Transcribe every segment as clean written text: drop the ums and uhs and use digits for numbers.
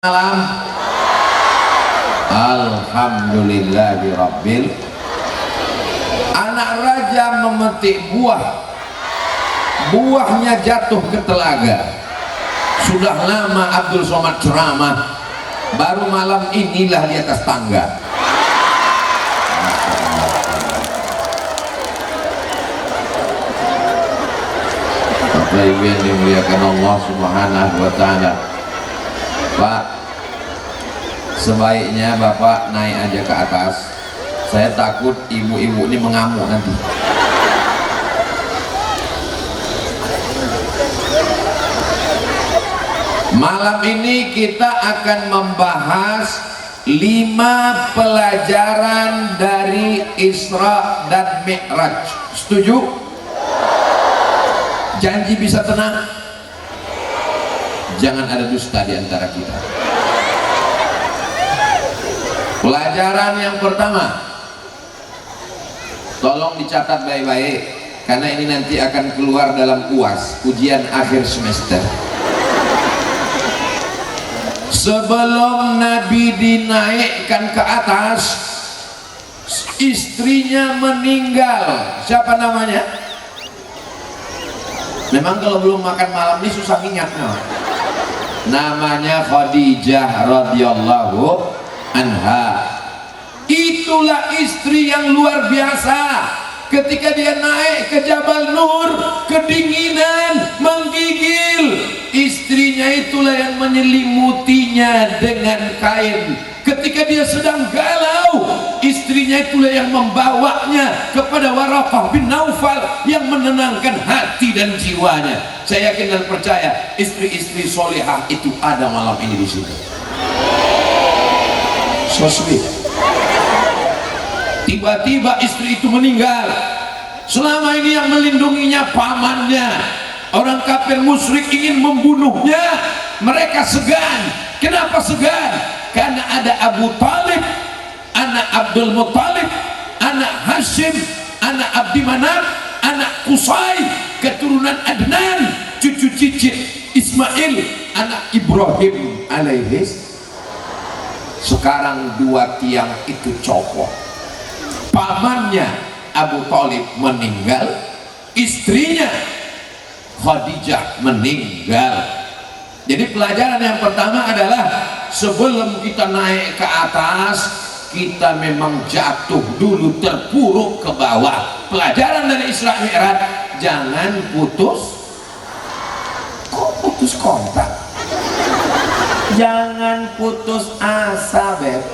Malam. Alhamdulillahirabbil. Anak raja memetik buah, buahnya jatuh ke telaga. Sudah lama Abdul Somad ceramah, baru malam inilah di atas tangga. Bapak Ibu yang dimuliakan Allah Subhanahu wa Ta'ala, Pak, sebaiknya Bapak naik aja ke atas. Saya takut ibu-ibu ini mengamuk nanti. Malam ini kita akan membahas 5 pelajaran dari Isra dan Mi'raj. Setuju? Janji bisa tenang? Jangan ada dusta di antara kita. Pelajaran yang pertama, tolong dicatat baik-baik, karena ini nanti akan keluar dalam UAS, ujian akhir semester. Sebelum Nabi dinaikkan ke atas, istrinya meninggal. Siapa namanya? Memang kalau belum makan malam ini susah ingatnya. Namanya Khadijah radhiyallahu anha. Itulah istri yang luar biasa. Ketika dia naik ke Jabal Nur, kedinginan menggigil, istrinya itulah yang menyelimutinya dengan kain. Ketika dia sedang galau, istrinya itulah yang membawanya kepada Waraqah bin Naufal yang menenangkan hati dan jiwanya. Saya yakin dan percaya istri-istri solehah itu ada malam ini di sini. So sweet. Tiba-tiba istri itu meninggal. Selama ini yang melindunginya pamannya. Orang kafir musyrik ingin membunuhnya. Mereka segan. Kenapa segan? Karena ada Abu Talib, anak Abdul Muttalib, anak Hashim, anak Abdi Manaf, anak Qusay, keturunan Adnan, cucu cicit Ismail, anak Ibrahim alaihis. Sekarang dua tiang itu copot. Pamannya Abu Talib meninggal, istrinya Khadijah meninggal. Jadi pelajaran yang pertama adalah sebelum kita naik ke atas, kita memang jatuh dulu, terpuruk ke bawah. Pelajaran dari Isra Mi'raj, jangan putus. Kok putus kontak? Jangan putus asa, Beb.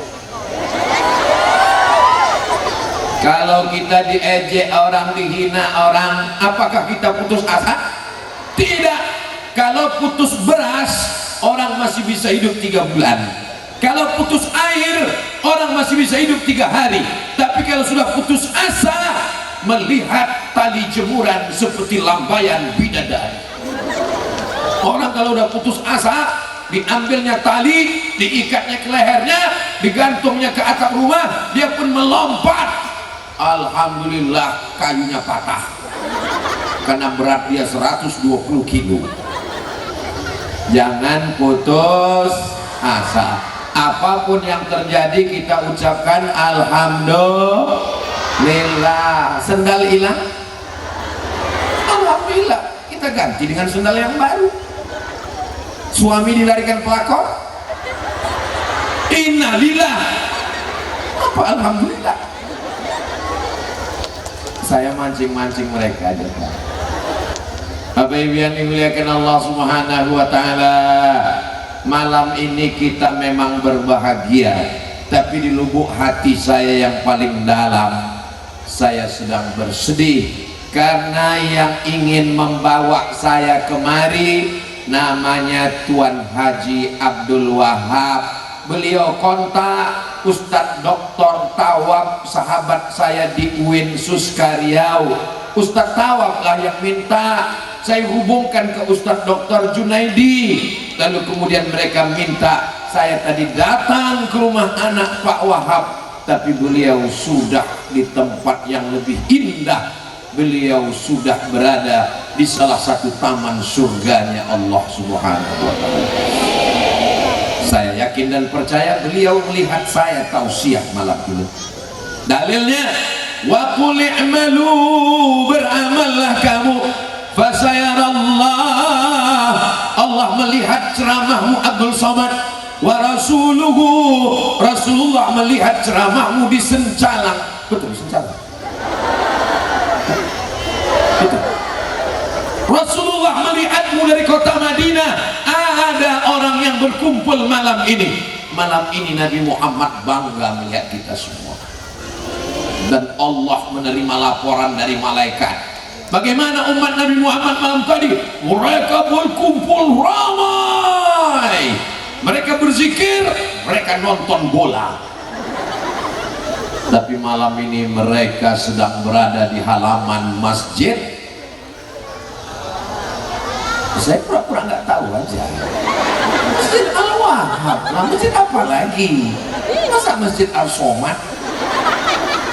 Kalau kita diejek orang, dihina orang, apakah kita putus asa? Tidak. Kalau putus beras, orang masih bisa hidup 3 bulan. Kalau putus air, orang masih bisa hidup 3 hari. Tapi kalau sudah putus asa, melihat tali jemuran seperti lambaian bidadari. Orang kalau udah putus asa, diambilnya tali, diikatnya ke lehernya, digantungnya ke atap rumah, dia pun melompat. Alhamdulillah kayunya patah karena berat dia 120 kilo. Jangan putus asa. Apapun yang terjadi kita ucapkan alhamdulillah. Sendal hilang, alhamdulillah, kita ganti dengan sendal yang baru. Suami dilarikan pelakor, innalillah, apa alhamdulillah. Saya mancing-mancing mereka aja, Pak. Bapak Ibu yang dimuliakan Allah Subhanahu wa Ta'ala, malam ini kita memang berbahagia, tapi di lubuk hati saya yang paling dalam, saya sedang bersedih karena yang ingin membawa saya kemari namanya Tuan Haji Abdul Wahab. Beliau kontak Ustadz Dr. Tawab, sahabat saya di UIN Suskaryau. Ustadz Tawab lah yang minta saya hubungkan ke Ustadz Dr. Junaidi. Lalu kemudian mereka minta saya tadi datang ke rumah anak Pak Wahab, tapi beliau sudah di tempat yang lebih indah. Beliau sudah berada di salah satu taman surganya Allah Subhanahu wa Ta'ala. Saya yakin dan percaya beliau melihat saya tausiah malam ini. Dalilnya, wa qul i'malu, beramallah kamu, fasayarallah, Allah melihat ceramahmu Abdul Somad, wa rasuluhu, Rasulullah melihat ceramahmu di Sencalang. Betul, Sencalang. Betul. Rasulullah melihatmu dari kota Madinah. Ada orang yang berkumpul malam ini. Malam ini Nabi Muhammad bangga melihat kita semua. Dan Allah menerima laporan dari malaikat. Bagaimana umat Nabi Muhammad malam tadi? Mereka berkumpul ramai. Mereka berzikir, mereka nonton bola. Tapi malam ini mereka sedang berada di halaman masjid. Saya pura-pura nggak tahu aja. Masjid Al-Wahhab, nah masjid apa lagi? Masa Masjid Al-Somad?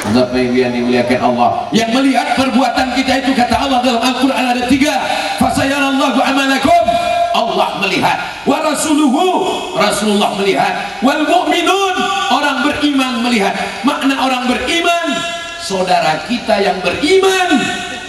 Tapi yang dimuliakan Allah, yang melihat perbuatan kita itu, kata Allah dalam Al-Quran ada 3, fasayarallahu amalakum, Allah melihat, wa rasuluhu, Rasulullah melihat, wal mu'minun, orang beriman melihat. Makna orang beriman, saudara kita yang beriman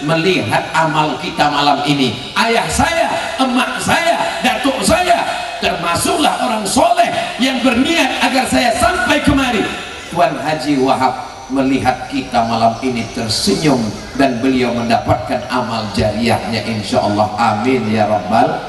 melihat amal kita malam ini. Ayah saya, emak saya, datuk saya, termasuklah orang soleh yang berniat agar saya sampai kemari. Tuan Haji Wahab melihat kita malam ini tersenyum dan beliau mendapatkan amal jariahnya insyaallah. Amin ya rabbal.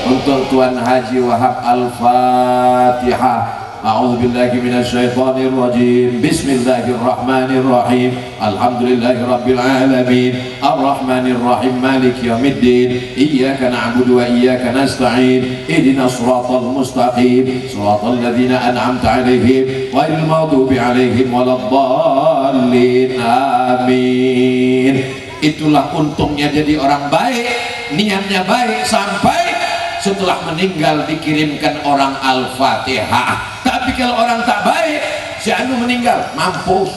Untuk Tuan Haji Wahab Al-Fatihah. A'udzubillahi minasyaitonir rajim. Bismillahirrahmanirrahim. Alhamdulillahirabbil alamin. Arrahmanir rahim. Maliki yaumiddin. Iyyaka na'budu wa iyyaka nasta'in. Ihdinas shiratal mustaqim. Shiratal ladzina an'amta 'alaihim ghairil maghdubi 'alaihim waladdallin. Amin. Itulah untungnya jadi orang baik, niatnya baik sampai setelah meninggal dikirimkan orang Al-Fatihah. Tapi kalau orang tak baik, si anu meninggal, mampus.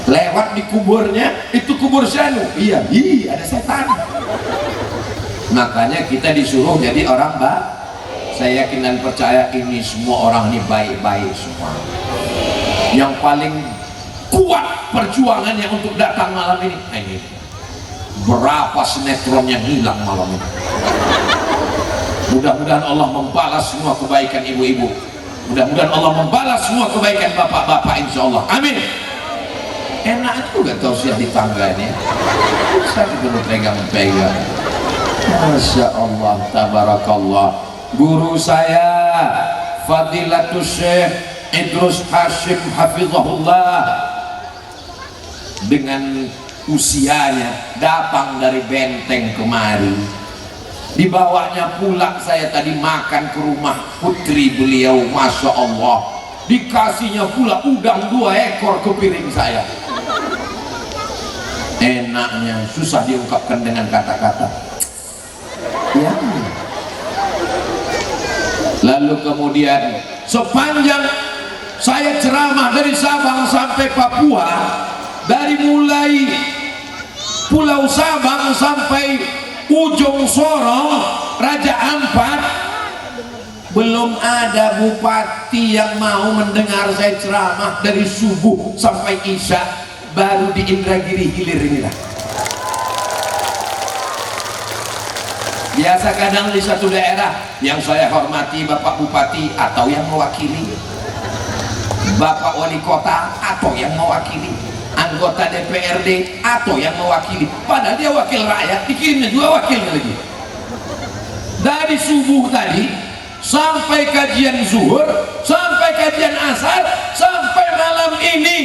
Lewat di kuburnya, itu kubur si anu. Iya, ada setan. Makanya kita disuruh jadi orang baik. Saya yakin dan percaya ini semua orang ini baik-baik semua. Yang paling kuat perjuangannya untuk datang malam ini. Nah, ini berapa sinetron yang hilang malam ini. Mudah-mudahan Allah membalas semua kebaikan ibu-ibu. Mudah-mudahan Allah membalas semua kebaikan bapak-bapak insyaallah. Amin. Enak juga tausiah di tangga ini. Saya dulu pegang-pegang. Masya Allah, tabarakallah. Guru saya Fadilatul Syekh Idrus Hashim Hafizahullah dengan usianya datang dari Benteng kemari. Dibawanya pula saya tadi makan ke rumah putri beliau, Masya Allah. Dikasihnya pula udang 2 ekor ke piring saya. Enaknya susah diungkapkan dengan kata-kata. Ya. Lalu kemudian sepanjang saya ceramah dari Sabang sampai Papua, dari mulai Pulau Sabang sampai ujung Sorong, Raja Ampat, belum ada bupati yang mau mendengar saya ceramah dari subuh sampai isya. Baru di Indragiri Hilir inilah. Biasa kadang di satu daerah yang saya hormati Bapak Bupati atau yang mewakili, Bapak Wali Kota atau yang mewakili, anggota DPRD atau yang mewakili, padahal dia wakil rakyat, dikirimnya juga wakilnya lagi. Dari subuh tadi sampai kajian zuhur, sampai kajian asar, sampai malam ini,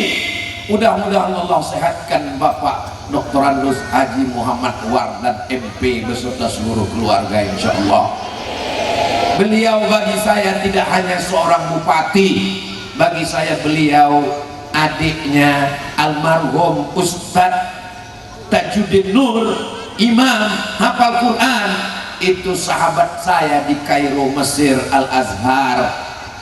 mudah-mudahan Allah sehatkan Bapak Dr. Andus Haji Muhammad Wardan MP beserta seluruh keluarga insyaallah. Beliau bagi saya tidak hanya seorang bupati, bagi saya beliau adiknya almarhum Ustadz Tajuddin Nur, imam hafal Quran, itu sahabat saya di Kairo Mesir Al-Azhar.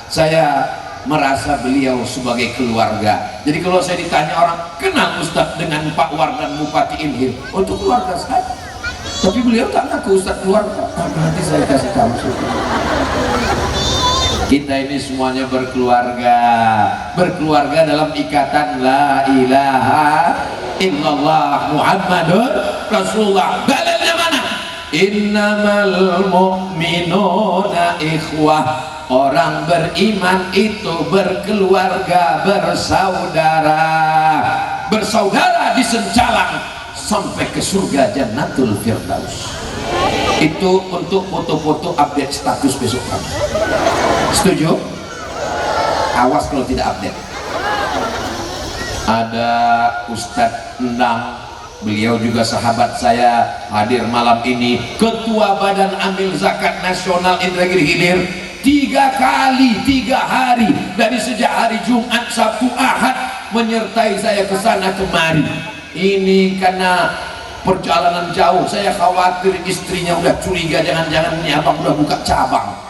Saya merasa beliau sebagai keluarga. Jadi kalau saya ditanya orang, kenal Ustadz dengan Pak Wardan Bupati Inhil? Untuk keluarga saya. Tapi beliau tak ngaku Ustadz keluarga. Nanti saya kasih tahu. Kita ini semuanya berkeluarga, berkeluarga dalam ikatan la ilaha illallah Muhammadur Rasulullah. Dalilnya mana? Innamal mu'minuna ikhwah. Orang beriman itu berkeluarga, bersaudara, bersaudara di sencalang sampai ke surga Jannatul Firdaus. Itu untuk foto-foto update status besok pagi. Setuju? Awas kalau tidak update. Ada Ustadz Endang, beliau juga sahabat saya, hadir malam ini. Ketua Badan Amil Zakat Nasional Indragiri Hilir, 3 kali 3 hari dari sejak hari Jumat, Sabtu, Ahad menyertai saya ke sana kemari. Ini karena perjalanan jauh, saya khawatir istrinya udah curiga, jangan-jangan ini abang udah buka cabang.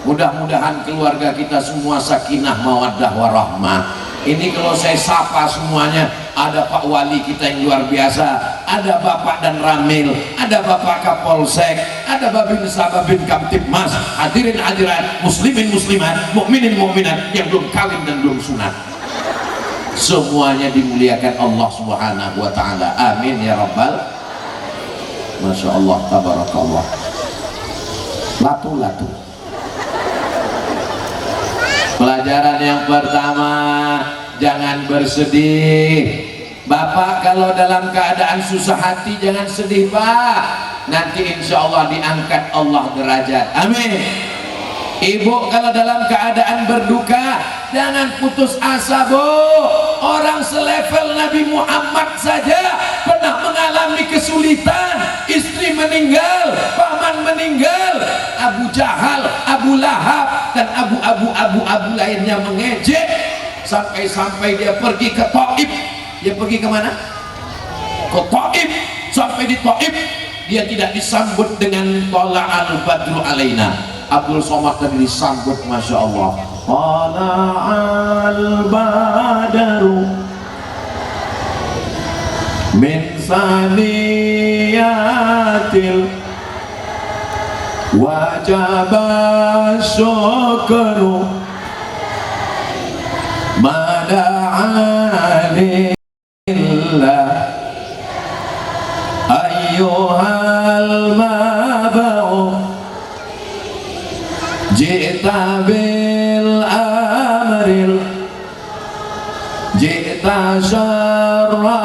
Mudah-mudahan keluarga kita semua sakinah mawaddah warahmah. Ini kalau saya sapa semuanya, ada Pak Wali kita yang luar biasa, ada Bapak dan Ramil, ada Bapak Kapolsek, ada Babin Sababin Kamtibmas, hadirin hadirat, muslimin muslimat, mukminin mukminat yang belum kawin dan belum sunat. Semuanya dimuliakan Allah Subhanahu wa taala. Amin ya rabbal. Masya Allah, tabarakallah. Latu-latu. Pelajaran yang pertama, jangan bersedih. Bapak kalau dalam keadaan susah hati jangan sedih, Pak. Nanti insya Allah diangkat Allah derajat. Amin. Ibu kalau dalam keadaan berduka jangan putus asa, Bu. Orang selevel Nabi Muhammad saja pernah mengalami kesulitan, istri meninggal, paman meninggal, Abu Jahal, Abu Lahab dan abu lainnya mengejek, sampai-sampai dia pergi ke Taif. Dia pergi kemana? Ke Taif. Sampai di Taif dia tidak disambut dengan Tola'al Badru alaina. Abdul Somad tadi disambut, Masya Allah. Tala'al badaru min saniyatil wajaba syukru mada'alillah ayyuhal maba'u Jita bil amril Jita syaraftal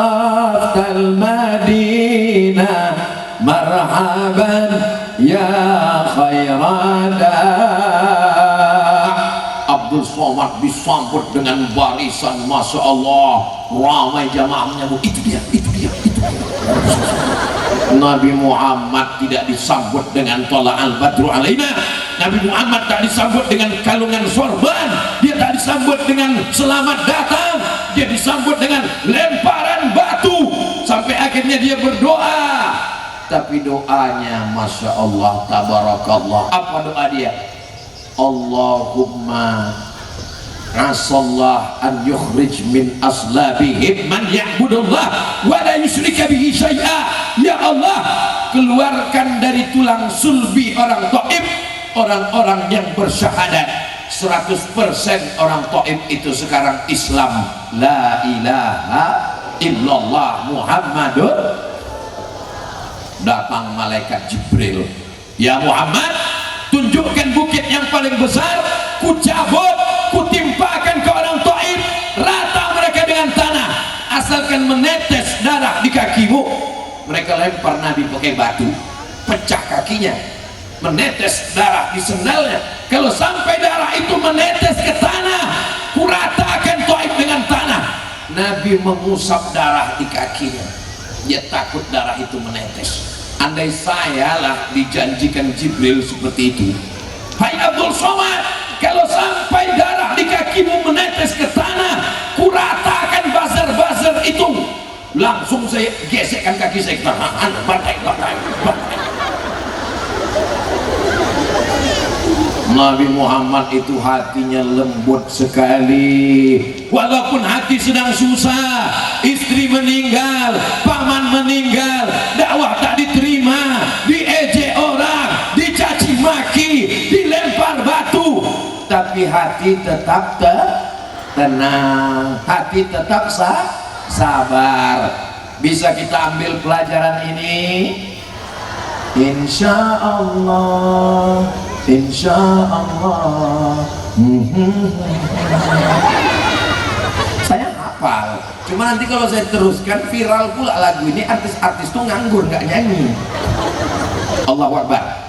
madinah Marhaban ya khairada. Abdul Somad disambut dengan barisan, Masya Allah, ramai jamaahnya. Itu dia. Nabi Muhammad tidak disambut dengan Tola'al Badru alaina. Nabi Muhammad tak disambut dengan kalungan sorban, dia tak disambut dengan selamat datang, dia disambut dengan lemparan batu. Sampai akhirnya dia berdoa, tapi doanya Masya Allah, tabarakallah. Apa doa dia? Allahumma asallah an yukhrij min aslabihim man ya'budullah wa la yusyrika bihi syai'a. Ya Allah, keluarkan dari tulang sulbi orang Taif orang-orang yang bersyahadat 100% orang Taif itu sekarang Islam, la ilaha illallah Muhammadur. Datang malaikat Jibril, ya Muhammad, tunjukkan bukit yang paling besar, ku cabut, ku timpakan ke orang Taif, rata mereka dengan tanah, asalkan menetes darah di kakimu. Mereka lempar Nabi pakai batu, pecah kakinya, menetes darah di sendalnya. Kalau sampai darah itu menetes ke tanah, ku ratakan Taif dengan tanah. Nabi mengusap darah di kakinya, dia takut darah itu menetes. Andai saya lah dijanjikan Jibril seperti itu, hai Abdul Somad, kalau sampai darah di kakimu menetes ke tanah, ku ratakan buzzer itu. Langsung saya gesekkan kaki saya ke tanah, bantai. Nabi Muhammad itu hatinya lembut sekali. Walaupun hati sedang susah, istri meninggal, paman meninggal, dakwah tak diterima, diejek orang, dicaci maki, dilempar batu, tapi hati tetap tenang, hati tetap sabar. Bisa kita ambil pelajaran ini, insya Allah, insya Allah. Saya hafal, cuma nanti kalau saya teruskan viral pula lagu ini, artis-artis tuh nganggur nggak nyanyi. Allahu Akbar.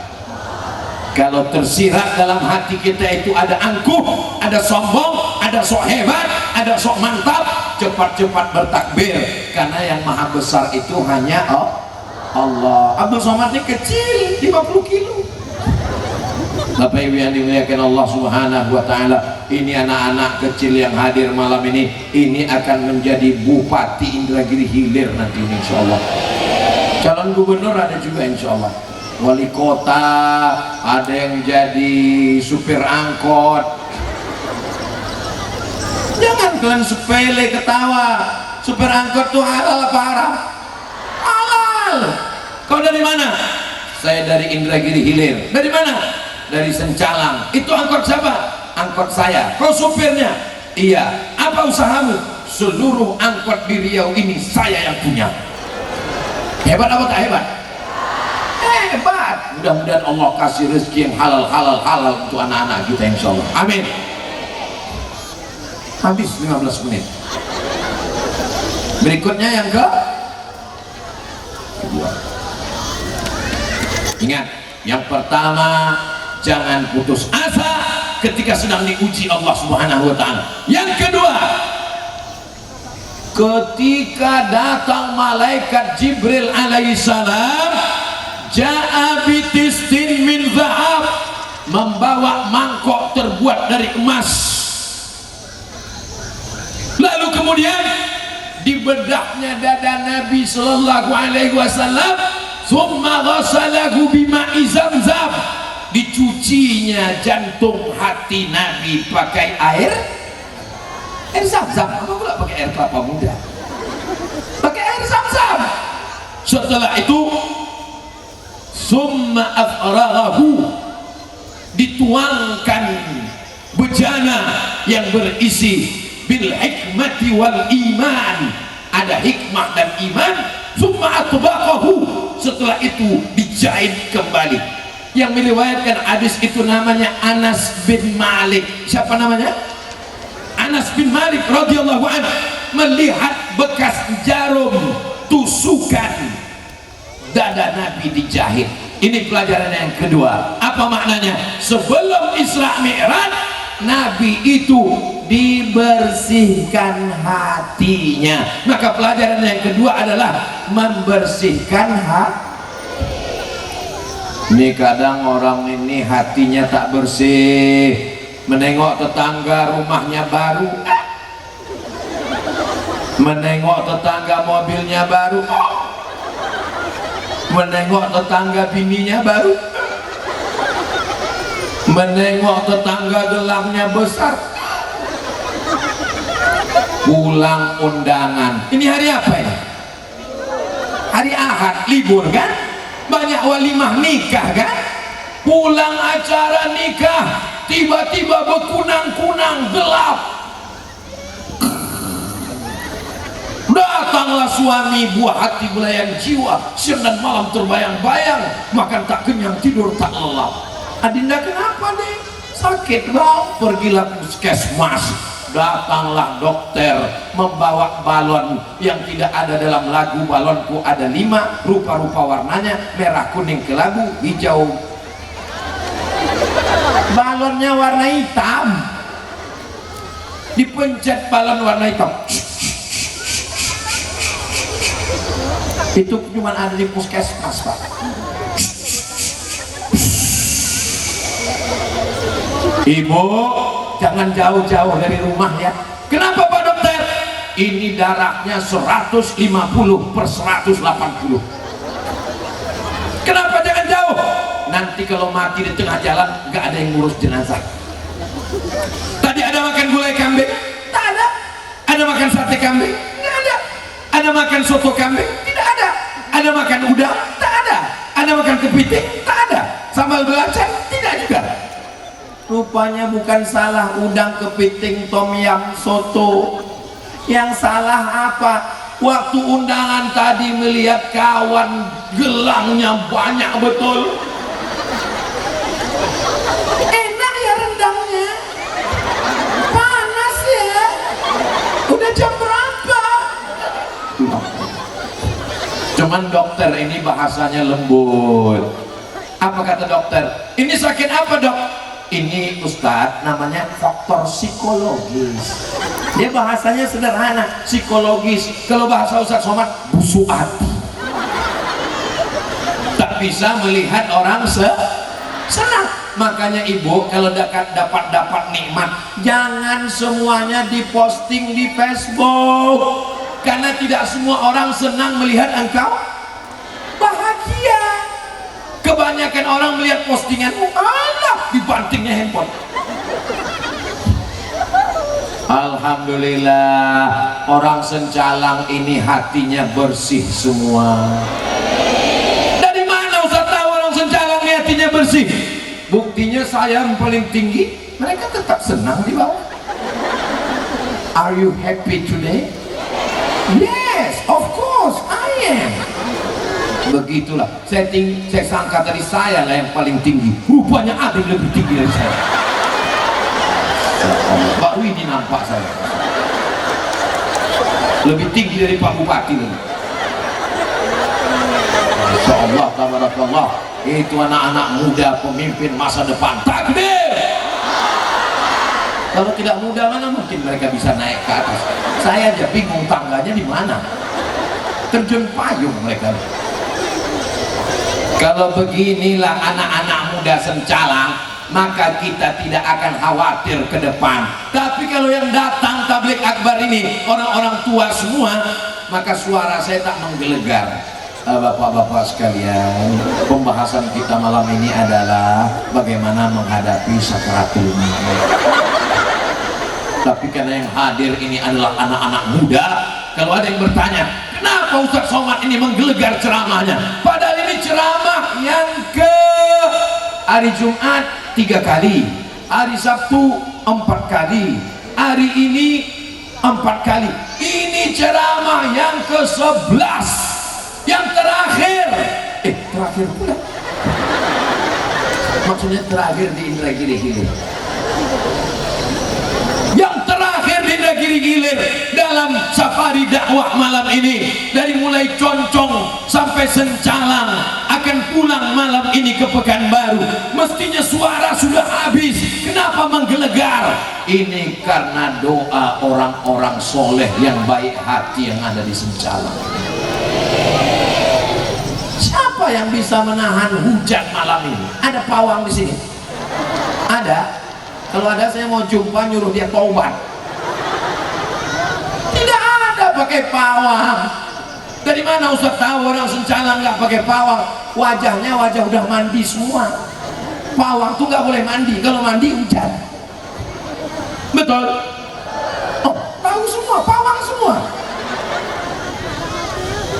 Kalau tersirat dalam hati kita itu ada angkuh, ada sombong, ada sok hebat, ada sok mantap, cepat-cepat bertakbir, karena yang maha besar itu hanya Allah. Abdul Somad ini kecil, 50 kilo. Bapak Ibu yang dimuliakan Allah Subhanahu wa Ta'ala, ini anak-anak kecil yang hadir malam ini akan menjadi Bupati Indragiri Hilir nanti ini, insya Allah. Calon gubernur ada juga, insya Allah. Wali kota, ada yang jadi supir angkot. Jangan kalian sepele ketawa. Supir angkot tuh halal apa haram? Halal. Kau dari mana? Saya dari Indragiri Hilir. Dari mana? Dari Sencalang. Itu angkot siapa? Angkot saya. Kau supirnya? Iya. Apa usahamu? Seluruh angkot di Riau ini saya yang punya. Hebat apa tak hebat? Hebat. Mudah-mudahan Allah kasih rezeki yang halal untuk anak-anak kita, insya Allah. Amin. Habis 15 menit. Berikutnya yang kedua. Ingat, yang pertama, jangan putus asa ketika sedang diuji Allah Subhanahu wa Ta'ala. Yang kedua, ketika datang malaikat Jibril alaihissalam, ja'a bitistin min zahab, membawa mangkok terbuat dari emas. Lalu kemudian dibedahnya dada Nabi sallallahu alaihi wasallam, summa ghasalahu bima'i zamzam, dicucinya jantung hati Nabi pakai air zamzam. Apa pula pakai air kelapa muda? Pakai air zamzam. Setelah itu summa afraghahu, dituangkan bejana yang berisi bil hikmati wal iman, ada hikmah dan iman. Summa atbaqahu, setelah itu dijahit kembali. Yang meriwayatkan hadis itu namanya Anas bin Malik. Siapa namanya? Anas bin Malik radhiyallahu anhu, melihat bekas jarum tusukan dada Nabi dijahit. Ini pelajaran yang kedua. Apa maknanya? Sebelum Isra Mi'raj, Nabi itu dibersihkan hatinya. Maka pelajaran yang kedua adalah membersihkan hati. Ini kadang orang ini hatinya tak bersih, menengok tetangga rumahnya baru, menengok tetangga mobilnya baru, menengok tetangga bininya baru, menengok tetangga gelangnya besar, pulang undangan. Ini hari apa ya? Hari Ahad, libur kan? Banyak walimah nikah kan? Pulang acara nikah, tiba-tiba berkunang-kunang gelap. Datanglah suami, buah hati belayan jiwa, siang dan malam terbayang-bayang, makan tak kenyang, tidur tak lelap. Adinda kenapa deh? Sakit bang. Pergilah puskesmas. Datanglah dokter membawa balon yang tidak ada dalam lagu. Balonku ada 5 rupa-rupa warnanya, merah, kuning, kelabu, hijau. Balonnya warna hitam. Dipencet balon warna hitam. Itu cuma ada di puskesmas, Pak. Ibu, jangan jauh-jauh dari rumah ya. Kenapa Pak Dokter? Ini darahnya 150/180. Kenapa jangan jauh? Nanti kalau mati di tengah jalan nggak ada yang ngurus jenazah. Tadi ada makan gulai kambing? Tak ada. Ada makan sate kambing? Nggak ada. Ada makan soto kambing? Tidak ada. Ada makan udang? Tak ada. Ada makan kepiting? Tak ada. Sambal belacan? Tidak juga. Rupanya bukan salah udang kepiting tom yam soto. Yang salah apa? Waktu undangan tadi melihat kawan gelangnya banyak betul. Enak ya rendangnya, panas ya. Udah jam berapa? Cuman dokter ini bahasanya lembut. Apa kata dokter? Ini sakit apa dok? Ini Ustadz namanya faktor psikologis. Dia bahasanya sederhana, psikologis. Kalau bahasa Ustadz Somad, busuk hati. Tak bisa melihat orang senang. Makanya ibu kalau dapat nikmat, jangan semuanya diposting di Facebook. Karena tidak semua orang senang melihat engkau bahagia. Kebanyakan orang melihat postinganmu, alah, dibantingnya handphone. Alhamdulillah, orang Sencalang ini hatinya bersih semua. Dari mana Ustaz tahu orang Sencalang ini hatinya bersih? Buktinya saya yang paling tinggi, mereka tetap senang di bawah. Are you happy today? Yes, of course I am. Begitulah, saya sangka tadi saya lah yang paling tinggi, rupanya ada yang lebih tinggi dari saya. Baru ini nampak saya lebih tinggi dari Pak Bupati lagi. Masya Allah, tabarakallah. Itu anak-anak muda pemimpin masa depan. Takbir. Kalau tidak muda mana mungkin mereka bisa naik ke atas. Saya aja bingung tangganya di mana. Terjun payung mereka. Kalau beginilah anak-anak muda Sencalang, maka kita tidak akan khawatir ke depan. Tapi kalau yang datang tabligh akbar ini orang-orang tua semua, maka suara saya tak menggelegar. Bapak-bapak sekalian, pembahasan kita malam ini adalah bagaimana menghadapi sakaratul maut. Tapi karena yang hadir ini adalah anak-anak muda, kalau ada yang bertanya, kenapa Ustaz Somad ini menggelegar ceramahnya? Padahal ini ceramah yang ke hari Jumat 3 kali, hari Sabtu 4 kali, hari ini 4 kali. Ini ceramah yang ke-11, yang terakhir. Terakhir pula. Maksudnya terakhir di Indragiri Hilir. Yang terakhir di Indragiri Hilir dalam safari dakwah malam ini, dari mulai Concong sampai Sencalang, akan pulang malam ini ke Pekanbaru. Mestinya suara sudah habis, kenapa menggelegar? Ini karena doa orang-orang soleh yang baik hati yang ada di Sencalang. Siapa yang bisa menahan hujan malam ini? Ada pawang di sini? Ada? Kalau ada saya mau jumpa, nyuruh dia taubat. Tidak ada pakai pawang. Dari mana Ustaz tahu orang Sencalang nggak pakai pawang? Wajahnya wajah udah mandi semua. Pawang tuh nggak boleh mandi. Kalau mandi hujan. Betul? Oh, tahu semua, pawang semua.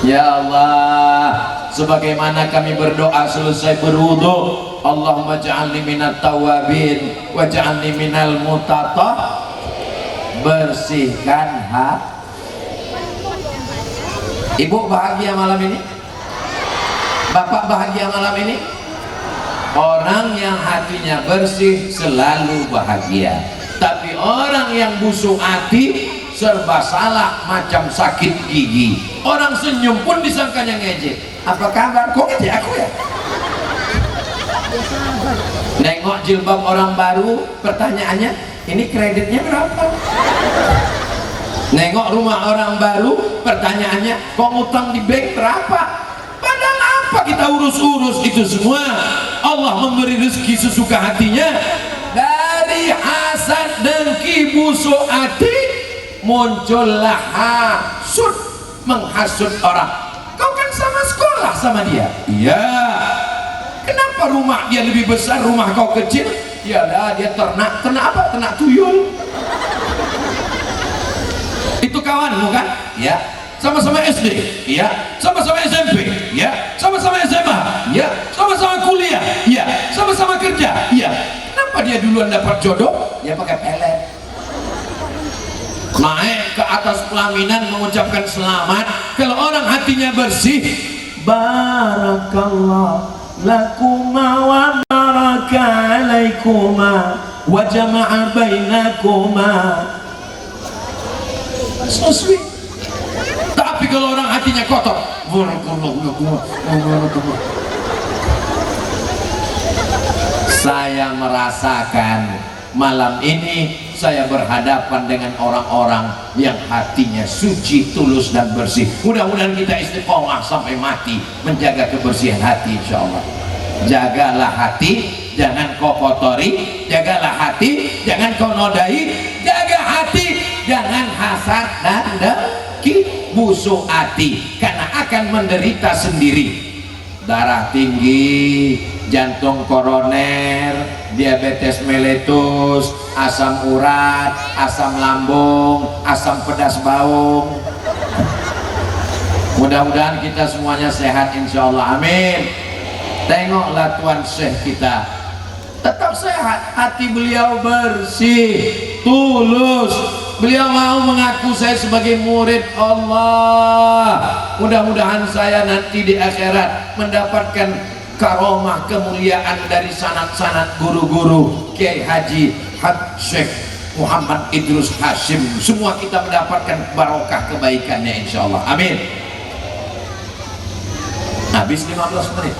Ya Allah, sebagaimana kami berdoa selesai berwudu, Allahumma ja'alni minat tawabin wa ja'alni minal mutatah. Bersihkan hati. Ibu bahagia malam ini? Bapak bahagia malam ini? Orang yang hatinya bersih selalu bahagia. Tapi orang yang busuk hati serba salah, macam sakit gigi. Orang senyum pun disangkanya ngejek. Apa kabar? Kok ngejek aku ya? Nengok jilbab orang baru, pertanyaannya, ini kreditnya berapa? Nengok rumah orang baru, pertanyaannya, kok ngutang di bank berapa? Padahal apa kita urus-urus itu semua? Allah memberi rezeki sesuka hatinya. Dari hasad, dengki, busuk hati, muncullah hasud, menghasut orang. Kau kan sama sekolah sama dia. Iya. Kenapa rumah dia lebih besar, rumah kau kecil? Ya dah, dia ternak apa? Ternak tuyul. Itu kawanmu kan? Ya. Sama-sama SD? Ya. Sama-sama SMP? Ya. Sama-sama SMA? Ya. Sama-sama kuliah? Ya. Sama-sama kerja? Ya. Kenapa Kenapa dia duluan dapat jodoh? Dia pakai pelet. Naik ke atas pelaminan mengucapkan selamat. Kalau orang hatinya bersih, barakallah lakuma wa baraka alaikuma wa jama'a bainakuma. So sweet. Tapi kalau orang hatinya kotor, saya merasakan malam ini saya berhadapan dengan orang-orang yang hatinya suci, tulus dan bersih. Mudah-mudahan kita istiqomah sampai mati menjaga kebersihan hati, insyaallah. Jagalah hati, jangan kau kotori. Jagalah hati, jangan kau nodai. Jaga hati, jangan hasad dan dengki. Busuk hati karena akan menderita sendiri. Darah tinggi, jantung koroner, diabetes meletus, asam urat, asam lambung, asam pedas baung. Mudah-mudahan kita semuanya sehat, insya Allah, amin. Tengoklah Tuan Syekh kita, tetap sehat, hati beliau bersih, tulus. Beliau mau mengaku saya sebagai murid Allah. Mudah-mudahan saya nanti di akhirat mendapatkan karomah kemuliaan dari sanad-sanad guru-guru Kiai Haji Syekh Muhammad Idrus Hashim. Semua kita mendapatkan barokah kebaikannya, insya Allah, amin. Habis 15 menit.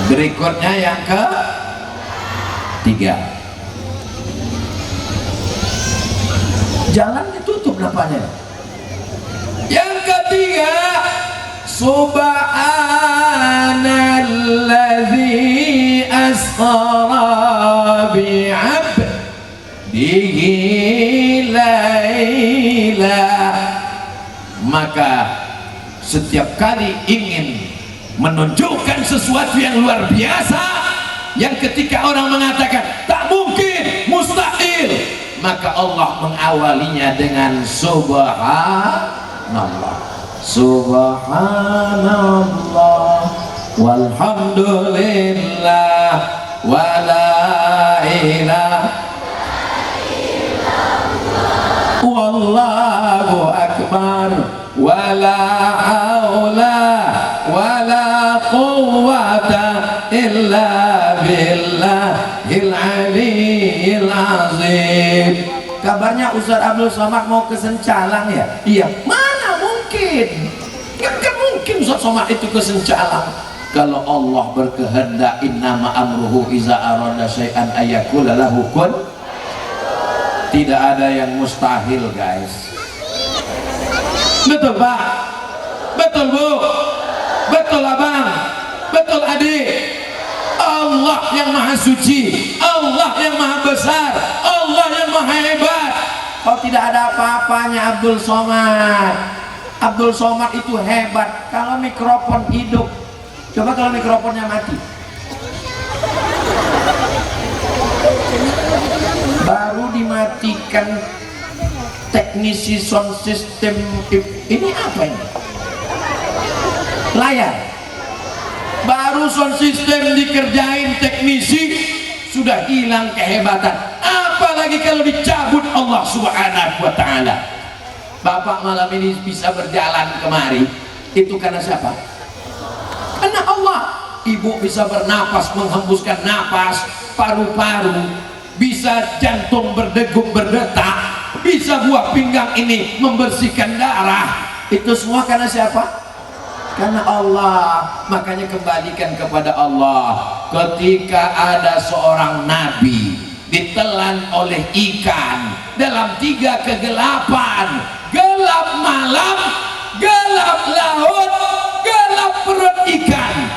Berikutnya yang ke-3. Jalan ditutup napanya. Yang ketiga, subhanalladzi asra bi'abdihi laila. Maka setiap kali ingin menunjukkan sesuatu yang luar biasa, yang ketika orang mengatakan tak mungkin, mustahil, maka Allah mengawalinya dengan subhanallah, subhanallah walhamdulillah wala ilaha wallahu akbar wala haula wala quwwata illa billahil aliyyil azim. Kabarnya Ustaz Abdul Somad mau ke Sencalang ya? Iya. Mana mungkin? Gak mungkin Ustaz Somad itu ke Sencalang. Kalau Allah berkehendak, innama amruhu iza arada syai'an ayyakula lahu kun. Tidak ada yang mustahil, guys. Betul Pak? Betul Bu? Betul Abang? Betul Adik? Allah yang maha suci, Allah yang maha besar, Allah yang maha hebat. Oh, tidak ada apa-apanya Abdul Somad. Abdul Somad itu hebat kalau mikrofon hidup. Coba kalau mikrofonnya mati. Baru dimatikan teknisi sound system. Ini apa ini? Layar. Baru sound system dikerjain teknisi, sudah hilang kehebatan. Apalagi kalau dicabut Allah Subhanahu wa ta'ala. Bapak malam ini bisa berjalan kemari, itu karena siapa? Karena Allah. Ibu bisa bernapas, menghembuskan napas, paru-paru, bisa jantung berdegup berdetak, bisa buah pinggang ini membersihkan darah. Itu semua karena siapa? Karena Allah. Makanya kembalikan kepada Allah. Ketika ada seorang nabi ditelan oleh ikan dalam 3 kegelapan, gelap malam, gelap laut, gelap perut ikan,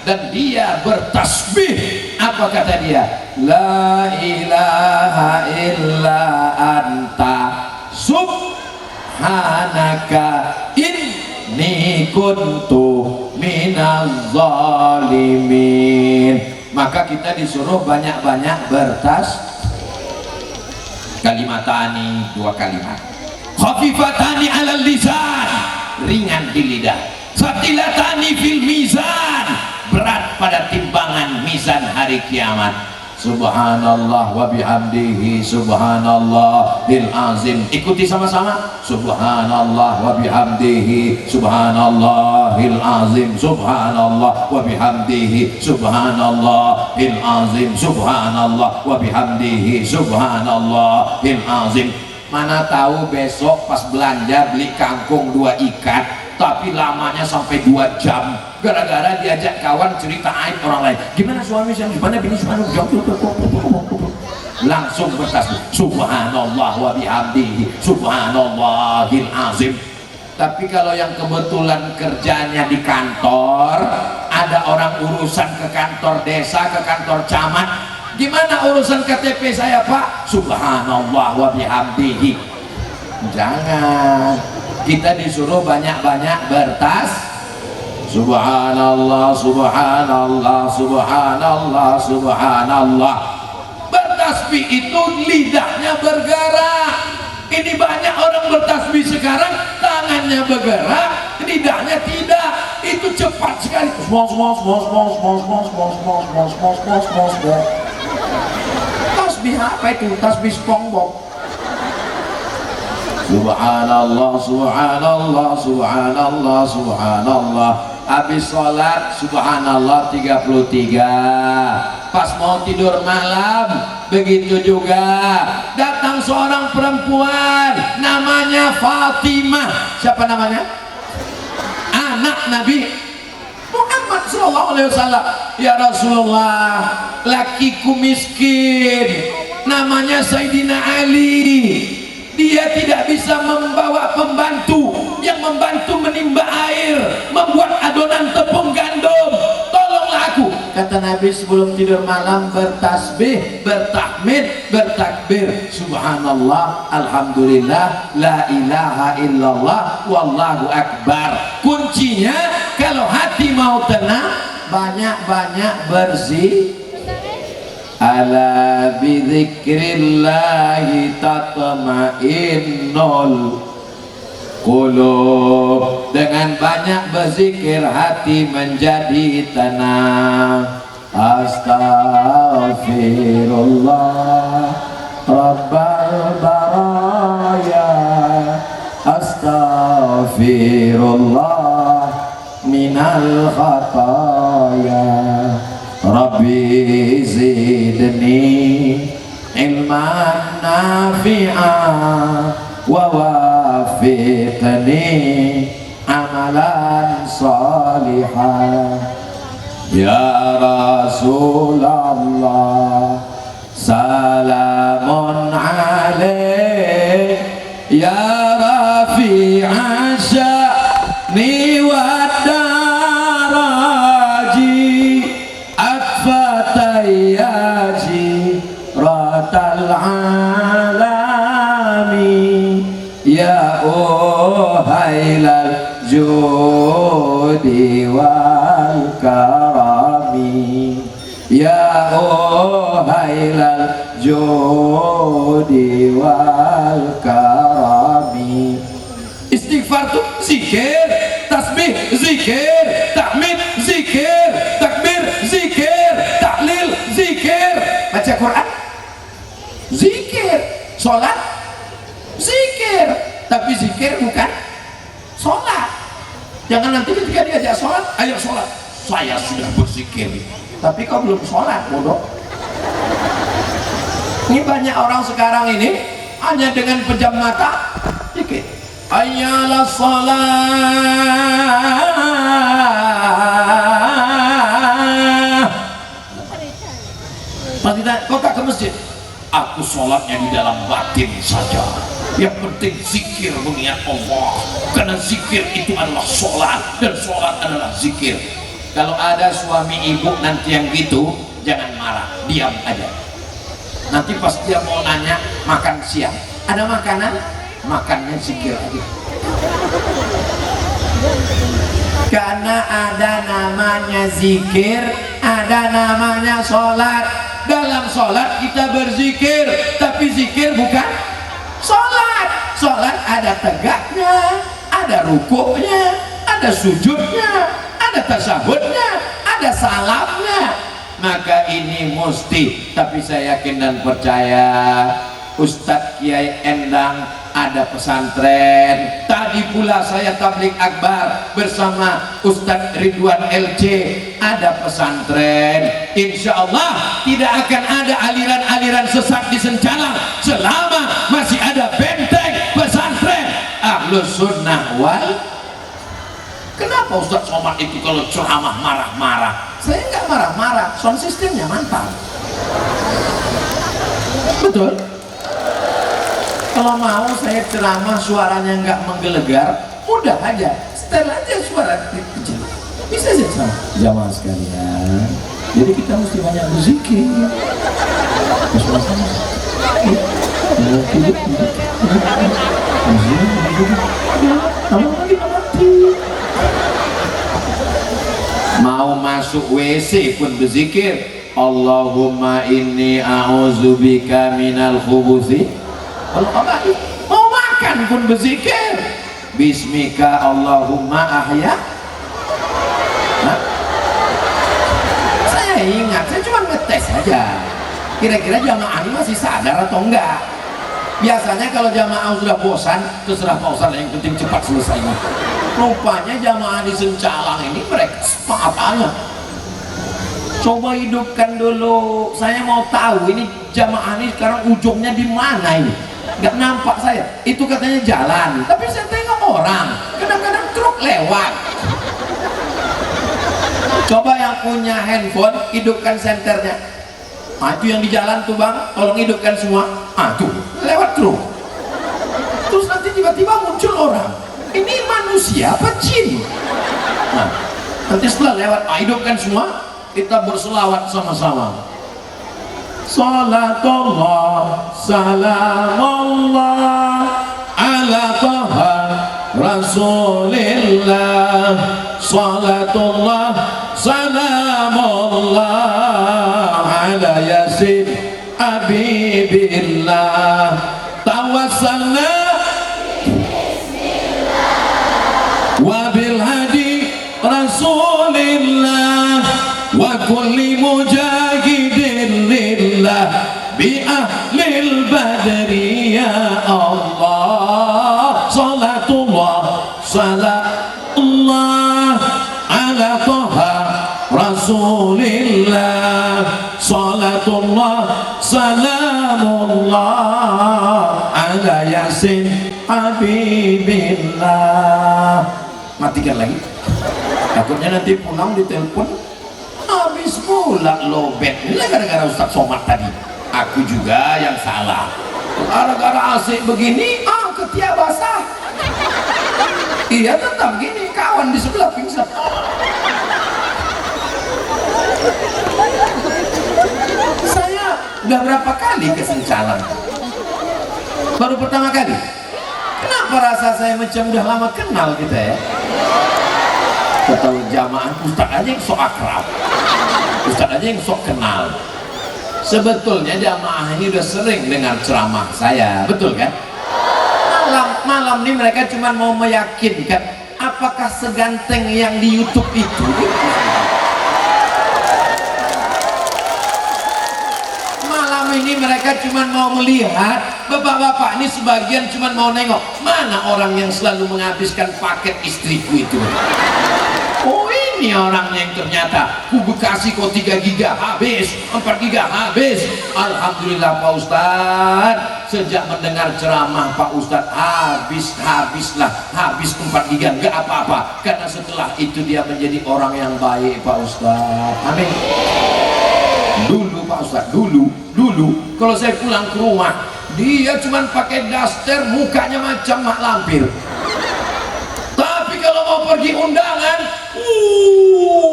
dan dia bertasbih. Apa kata dia? La ilaha illa anta subhanaka inni kuntu minaz zalimin. Maka kita disuruh banyak-banyak kalimatani, 2 kalimat. Khafifatani alal lisan, ringan di lidah. Saqilatani fil mizan, berat pada timbangan mizan hari kiamat. Subhanallah wa bihamdihi subhanallahil azim. Ikuti sama-sama. Subhanallah wa bihamdihi subhanallahil azim. Subhanallah wa bihamdihi subhanallahil azim. Subhanallah wa bihamdihi subhanallahil azim. Mana tahu besok pas belanja beli kangkung 2 ikat tapi lamanya sampai 2 jam gara-gara diajak kawan cerita aib orang lain. Gimana suami saya, gimana bini suami, langsung bertasbih subhanallah wa bihamdihi subhanallahil azim. Tapi kalau yang kebetulan kerjanya di kantor, ada orang urusan ke kantor desa, ke kantor camat, gimana urusan KTP saya Pak? Subhanallah wa bihamdihi. Jangan, kita disuruh banyak-banyak subhanallah subhanallah subhanallah subhanallah. Bertasbih itu lidahnya bergerak. Ini banyak orang bertasbih sekarang tangannya bergerak, lidahnya tidak. Itu cepat sekali. Tasbih apa itu? Tasbih SpongeBob. Subhanallah subhanallah subhanallah subhanallah. Habis sholat subhanallah 33. Pas mau tidur malam begitu juga. Datang seorang perempuan namanya Fatimah. Siapa namanya? Anak Nabi Muhammad SAW. Ya Rasulullah, lakiku miskin, namanya Sayyidina Ali. Dia tidak bisa membawa pembantu yang membantu menimba air, membuat adonan tepung gandum. Tolonglah aku. Kata Nabi sebelum tidur malam bertasbih, bertahmid, bertakbir. Subhanallah, alhamdulillah, la ilaha illallah, wallahu akbar. Kuncinya kalau hati mau tenang, banyak-banyak berzikir. Ala bidzikrillahi tatma'innul qulub. Dengan banyak berzikir hati menjadi tenang. Astaghfirullah Rabbal baraya, astaghfirullah minal khataya. Rabbi zidni ilman nafi'an wa wafiqni amalan salihan. Ya Rasulullah salamun alaik ya rafi'a sya'ni wa alami ya uhailal judi wal karami ya uhailal judi wal karami. Istighfar tuh zikir, tasbih zikir, tahmid zikir, takbir zikir, tahlil zikir, baca Quran zikir, sholat zikir. Tapi zikir bukan sholat. Jangan nanti ketika diajak sholat, ayo sholat, saya sudah berzikir, tapi kau belum sholat, bodoh. Ini banyak orang sekarang ini hanya dengan pejam mata zikir, ayalah sholat. Pasti kau tak ke masjid. Aku sholatnya di dalam batin saja. Yang penting zikir mengingat Allah, karena zikir itu adalah sholat dan sholat adalah zikir. Kalau ada suami ibu nanti yang gitu, jangan marah, diam aja. Nanti pas dia mau nanya makan siang, ada makanan, makannya zikir aja. Karena ada namanya zikir, ada namanya sholat. Dalam sholat kita berzikir, tapi zikir bukan sholat. Sholat ada tegaknya, ada rukuknya, ada sujudnya, ada tasahudnya, ada salamnya. maka ini mesti. Tapi saya yakin dan percaya Ustadz Kiai Endang ada pesantren. Tadi pula saya tabligh akbar bersama Ustadz Ridwan LC, ada pesantren. Insya Allah tidak akan ada aliran-aliran sesat di Sencalang selama masih ada benteng pesantren Ahlus Sunnah wal. Kenapa Ustadz Somad itu kalau ceramah marah-marah? Saya nggak marah-marah, sound systemnya mantap. Betul. Kalau mau saya ceramah suaranya nggak menggelegar, udah aja, setel aja suara kecil. Bisa sih sama jamaah sekalian. Jadi kita mesti banyak berzikir. Mau masuk WC pun berzikir, Allahumma inni a'udzubika minal khubuthi. Mau makan pun berzikir, bismika Allahumma ahya. Saya ingat, saya cuma ngetes aja, kira-kira jamaah ini masih sadar atau enggak. Biasanya kalau jamaah sudah bosan, terserah Pak Ustaz, yang penting cepat selesainya. Rupanya jamaah di Sencalang ini mereka apa-apanya. Coba hidupkan dulu, saya mau tahu ini jamaah ini sekarang ujungnya di mana ini. Nggak nampak saya, itu katanya jalan, tapi saya tengok orang, kadang-kadang truk lewat. Coba yang punya handphone, hidupkan senternya. Itu yang di jalan tuh bang, tolong hidupkan semua. Tuh, lewat truk. Terus nanti tiba-tiba muncul orang. Ini manusia apa jin? Nanti setelah lewat, hidupkan semua, kita berselawat sama-sama. Salatullah, salamullah ala taha rasulillah. Salatullah, salamullah ala yasin habibillah. Tawassalna wabil hadi rasulillah wa kulli mujahidin lillah bi ahlil badri ya Allah. Salatullah salamullah ala taha rasulillah. Salatullah salamullah ala yasin habibillah. Matikan lagi, takutnya nanti pulang ditelepon habis pula lobet. Ini gara-gara Ustadz Somad tadi. Aku juga yang salah, gara-gara AC begini ketiak basah. Iya tetap gini, kawan di sebelah pingsan. Saya udah berapa kali ke Sencalang, baru pertama kali. Kenapa rasa saya macam udah lama kenal kita ya? Ketahui jamaah Ustadz aja yang sok akrab, Ustadz aja yang sok kenal. Sebetulnya jamaah ini udah sering dengar ceramah saya, betul kan? Malam ini mereka cuma mau meyakinkan apakah seganteng yang di YouTube itu. Ini mereka cuma mau melihat, bapak-bapak ini sebagian cuma mau nengok mana orang yang selalu menghabiskan paket istriku itu. Oh ini orangnya yang ternyata ku kasih kok 3 giga habis, 4 giga habis. Alhamdulillah Pak Ustadz, sejak mendengar ceramah Pak Ustadz habis 4 giga nggak apa-apa, karena setelah itu dia menjadi orang yang baik Pak Ustadz. Amin. Dulu Pak Ustadz, dulu kalau saya pulang ke rumah, dia cuma pakai daster, mukanya macam mak lampir. Tapi kalau mau pergi undangan,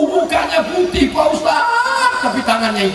mukanya putih Pak Ustadz, tapi tangannya